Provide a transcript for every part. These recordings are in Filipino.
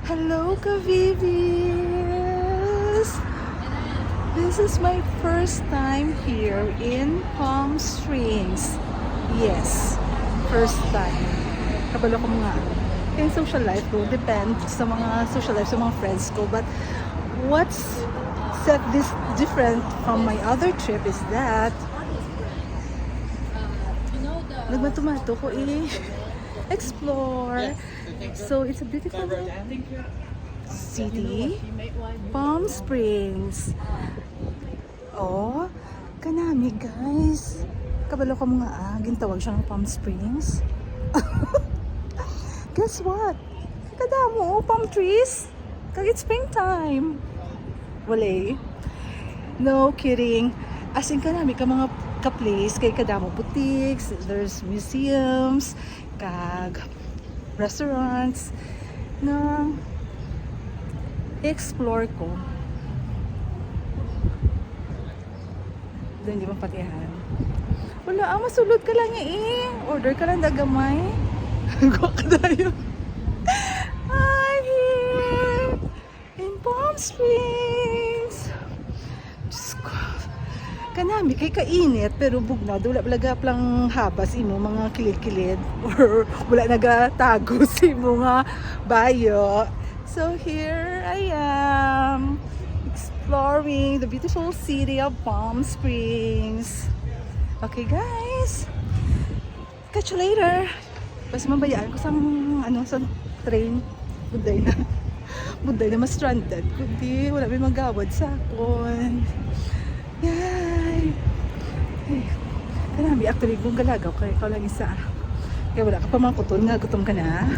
Hello, Kavivis! This is my first time here in Palm Springs. Yes, first time. Kabalo ko mga yung social life ko, depend sa mga social life, sa mga friends ko. But what's set this different from my other trip is that nagmatumato ko explore. So it's a beautiful city, Palm Springs. Oh, kanami guys. Kabalo ko mga gintawag siya ng Palm Springs. Guess what? Kadamo, palm trees. Kag it's springtime. Wala. No kidding. As in kanami ka mga ka-place kay kadamo boutiques, there's museums, kag restaurants na explore ko. Doon di ba patihan? Wala, masulod ka lang order ka lang dagamay. Go ka tayo. I'm here in Palm Springs. Diyos ko. Kanami kay kainit pero bugna wala talaga plang habas imo mga kilid-kilid or wala nagatago sa imo nga bayo. So here I am exploring the beautiful city of Palm Springs. Okay guys, catch you later. Basta mabayaan ko sa train. Buday na mas stranded. Kundi wala may magawad sa akon. Yay! Ay, kanami actually kung galagaw kaya ikaw lang isa. Kaya wala ka pa mga kuton nga gutom ka na.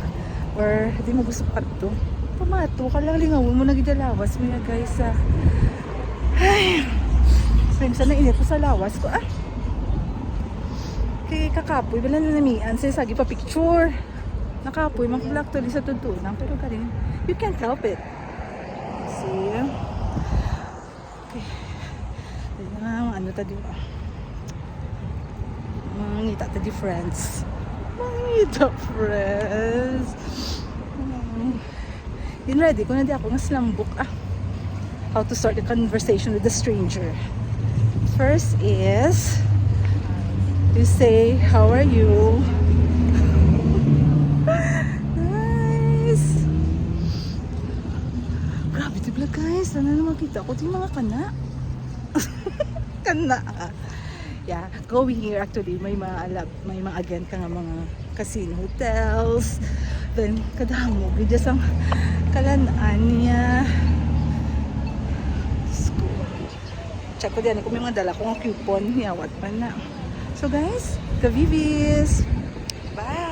Or hindi mo gusto pa ito. Pamato ka lang lingawin mo nagidalawas mo ya guys Ay! Sana init ko sa lawas ko kay kakapoy wala na namian sa sagi pa picture nakapoy mag-vlog tuloy sa tuntunan pero galing you can't help it. See? Okay. Ano tadi mangita tadi friends yun ready ko na di ako nga slambok how to start a conversation with a stranger. First is you say how are you. Nice. Grabe diba guys, sana na makita ko yung mga kana. Kana. Yeah, going here actually may mga agent ka nga mga casino hotels. Then kadamo gid sang kalan-an niya. Check ko din kung may mga dala kong coupon, yawat pa na. So guys, Kavivis. Bye.